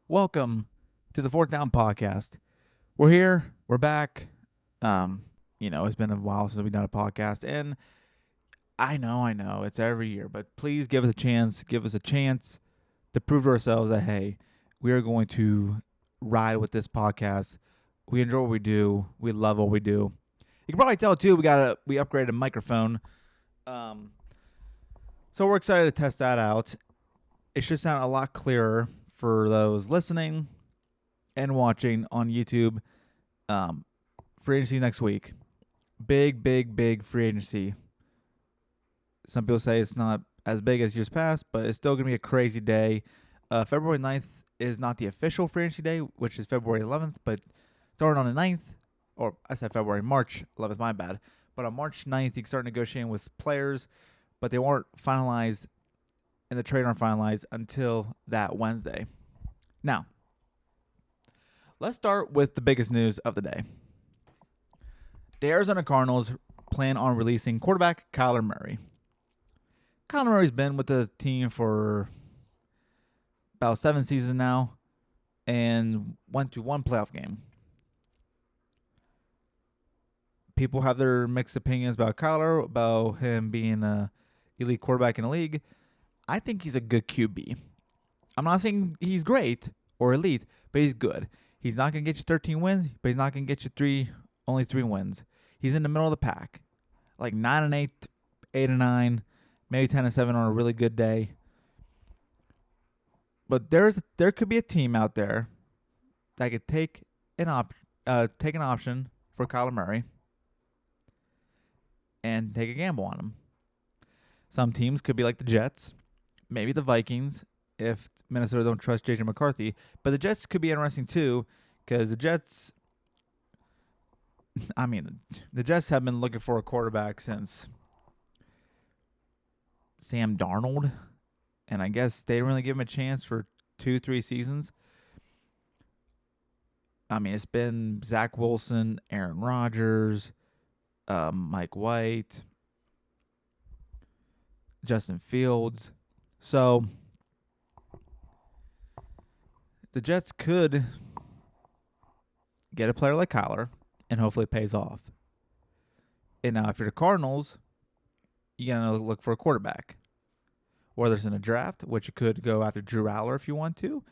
Welcome to the 4thDown podcast. We're here. We're back. Um, it's been a while since we've done a podcast, and I know, it's every year, but please give us a chance. Give us a chance to prove to ourselves that hey, we are going to ride with this podcast. We enjoy what we do. We love what we do. You can probably tell too. We upgraded a microphone. Um, so we're excited to test that out. It should sound a lot clearer for those listening and watching on YouTube. Free agency next week. Big free agency. Some people say it's not as big as years past, but it's still going to be a crazy day. February 9th is not the official free agency day, which is February 11th, but starting on the 9th, or I said March 11th, my bad. But on March 9th, you can start negotiating with players, but they weren't finalized and the trade aren't finalized until that Wednesday. Now, let's start with the biggest news of the day. The Arizona Cardinals plan on releasing quarterback Kyler Murray. Kyler Murray's been with the team for about 7 seasons now and went to one playoff game. People have their mixed opinions about Kyler, about him being an elite quarterback in the league. I think he's a good QB. I'm not saying he's great or elite, but he's good. He's not going to get you 13 wins, but he's not going to get you only 3 wins. He's in the middle of the pack, like 9-8, 8-9, maybe 10-7 on a really good day. But there could be a team out there that could take an option for Kyler Murray and take a gamble on him. Some teams could be like the Jets, maybe the Vikings, if Minnesota don't trust J.J. McCarthy. But the Jets could be interesting too, because the Jets have been looking for a quarterback since Sam Darnold, and I guess they didn't really give him a chance for 2-3 seasons. It's been Zach Wilson, Aaron Rodgers, Mike White, Justin Fields. So the Jets could get a player like Kyler and hopefully it pays off. And now if you're the Cardinals, you got to look for a quarterback. Whether it's in a draft, which you could go after Drew Aller if you want to.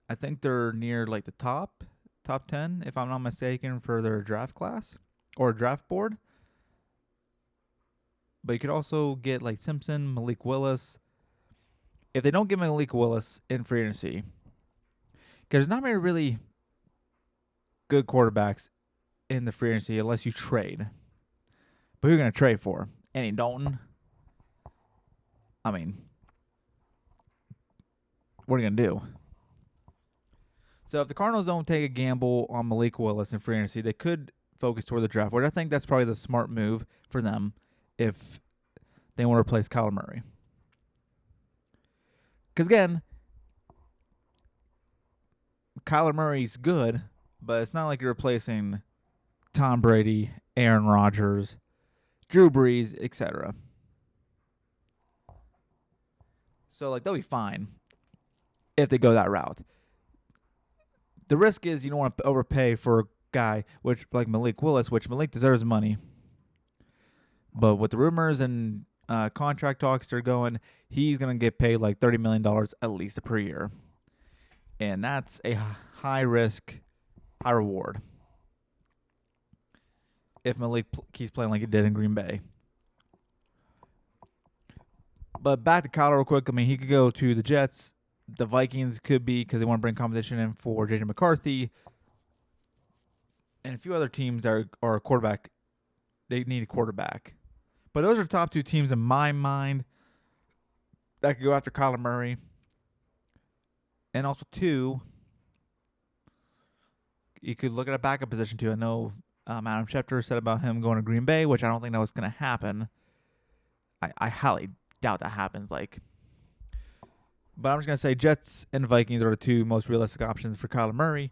I think they're near like the top 10, if I'm not mistaken, for their draft class or draft board. But you could also get like Simpson, Malik Willis. If they don't get Malik Willis in free agency, because there's not many really good quarterbacks in the free agency unless you trade. But who are you going to trade for? Andy Dalton? What are you going to do? So if the Cardinals don't take a gamble on Malik Willis in free agency, they could focus toward the draft, which I think that's probably the smart move for them if they want to replace Kyler Murray. Because again, Kyler Murray's good, but it's not like you're replacing Tom Brady, Aaron Rodgers, Drew Brees, etc. So they'll be fine if they go that route. The risk is you don't want to overpay for a guy like Malik Willis, which Malik deserves money. But with the rumors and contract talks that are going, he's going to get paid like $30 million at least per year. And that's a high risk, high reward if Malik keeps playing like he did in Green Bay. But back to Kyler real quick. He could go to the Jets. The Vikings could be because they want to bring competition in for J.J. McCarthy. And a few other teams that are a quarterback. They need a quarterback. But those are the top 2 teams in my mind that could go after Kyler Murray. And also, 2, you could look at a backup position, too. I know Adam Schefter said about him going to Green Bay, which I don't think that was going to happen. I highly doubt that happens. But I'm just going to say Jets and Vikings are the 2 most realistic options for Kyler Murray.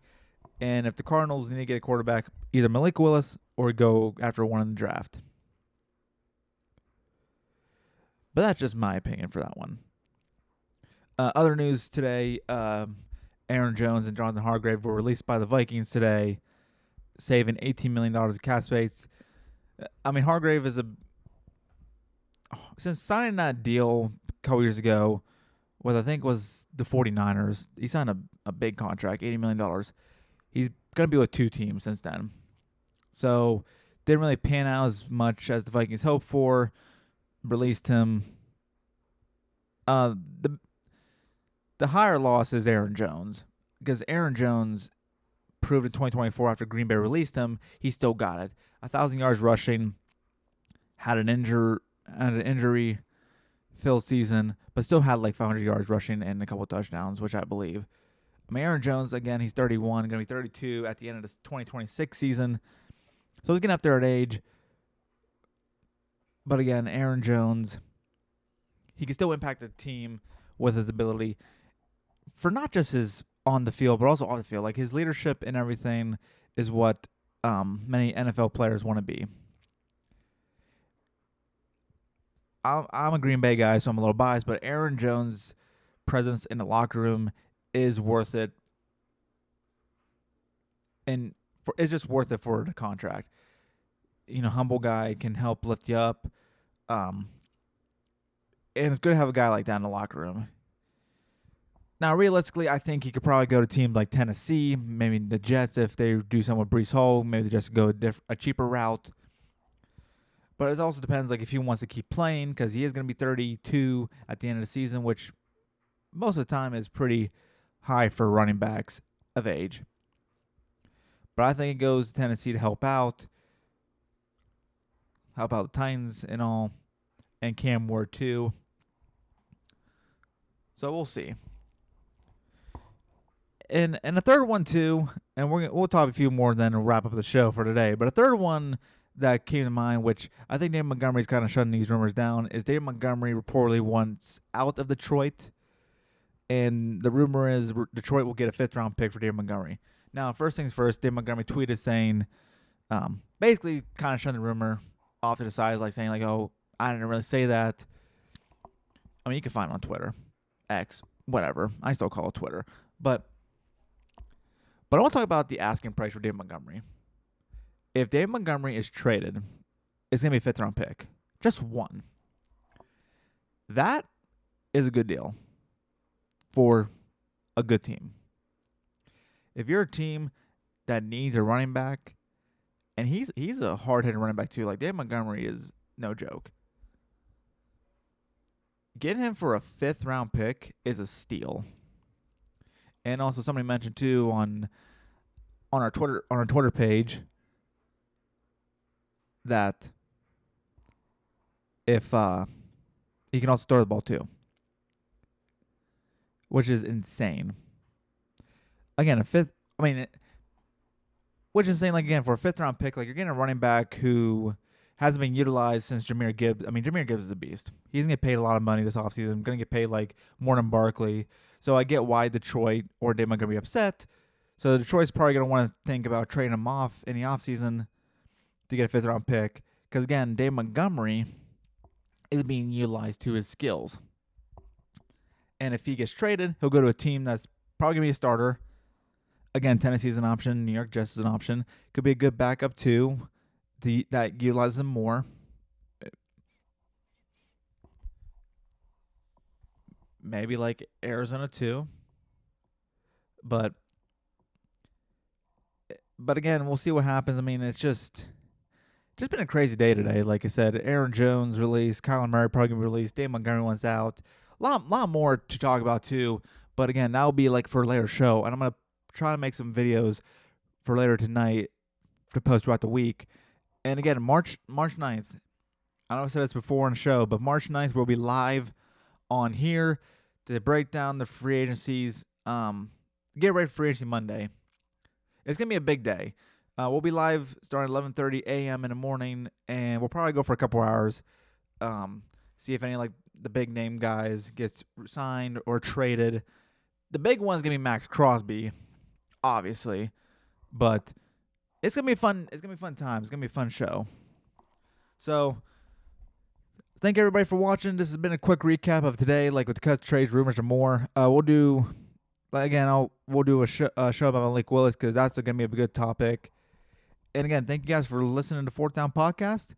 And if the Cardinals need to get a quarterback, either Malik Willis or go after one in the draft. But that's just my opinion for that one. Other news today, Aaron Jones and Jonathan Hargrave were released by the Vikings today, saving $18 million in cap space. I mean, Hargrave is since signing that deal a couple years ago with I think was the 49ers, he signed a big contract, $80 million. He's going to be with two teams since then. So didn't really pan out as much as the Vikings hoped for. Released him. The higher loss is Aaron Jones, because Aaron Jones proved in 2024 after Green Bay released him, he still got it. 1,000 yards rushing, had an injury filled season, but still had like 500 yards rushing and a couple touchdowns, which I believe. I mean, Aaron Jones, again, he's 31, going to be 32 at the end of this 2026 season. So he's getting up there in age. But again, Aaron Jones, he can still impact the team with his ability for not just his on the field, but also off the field. Like his leadership and everything is what many NFL players want to be. I'm a Green Bay guy, so I'm a little biased, but Aaron Jones' presence in the locker room is worth it. And it's just worth it for the contract. You know, humble guy, can help lift you up. And it's good to have a guy like that in the locker room. Now, realistically, I think he could probably go to teams like Tennessee, maybe the Jets if they do something with Breece Hall. Maybe they just go a cheaper route. But it also depends, like, if he wants to keep playing, because he is going to be 32 at the end of the season, which most of the time is pretty high for running backs of age. But I think it goes to Tennessee to help out the Titans and all, and Cam Ward too. So we'll see. And the third one too, and we'll talk a few more then and wrap up the show for today. But a third one that came to mind, which I think David Montgomery's kind of shutting these rumors down, is David Montgomery reportedly wants out of Detroit. And the rumor is Detroit will get a 5th-round pick for David Montgomery. Now, first things first, David Montgomery tweeted saying, basically kind of shutting the rumor off to the side, like saying, like, oh, I didn't really say that. I mean, you can find it on Twitter, X, whatever. I still call it Twitter. But I want to talk about the asking price for David Montgomery. If David Montgomery is traded, it's going to be a 5th-round pick. Just one. That is a good deal for a good team. If you're a team that needs a running back, and he's a hard-hitting running back too, like David Montgomery is no joke. Getting him for a 5th-round pick is a steal. And also somebody mentioned too on our Twitter page that if he can also throw the ball too, which is insane. Again, which is insane. Like again, for a 5th-round pick, like you're getting a running back who hasn't been utilized since Jahmyr Gibbs. I mean, Jahmyr Gibbs is a beast. He's gonna get paid a lot of money this offseason. Gonna get paid like more than Barkley. So I get why Detroit or David Montgomery upset. So Detroit's probably going to want to think about trading him off in the offseason to get a 5th-round pick. Because, again, David Montgomery is being utilized to his skills. And if he gets traded, he'll go to a team that's probably going to be a starter. Again, Tennessee's an option. New York Jets is an option. Could be a good backup, too, that utilizes him more. Maybe like Arizona too. But again, we'll see what happens. I mean, it's just been a crazy day today. Like I said, Aaron Jones released, Kyler Murray probably gonna be released, Dave Montgomery wants out. A lot more to talk about too. But again, that'll be like for a later show. And I'm gonna try to make some videos for later tonight to post throughout the week. And again, March 9th. I know I said this before on the show, but March 9th we'll be live on here to break down the free agencies. Get ready for free agency Monday. It's going to be a big day. We'll be live starting at 11:30 a.m. in the morning, and we'll probably go for a couple hours. See if any like the big name guys gets signed or traded. The big one's going to be Max Crosby, obviously. But it's going to be fun. It's going to be a fun time. It's going to be a fun show. So thank everybody for watching. This has been a quick recap of today, like with the cuts, trades, rumors, and more. We'll do again, we'll do a show about Lake Willis because that's going to be a good topic. And again, thank you guys for listening to Fourth Down Podcast.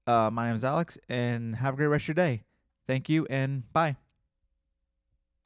My name is Alex, and have a great rest of your day. Thank you, and bye.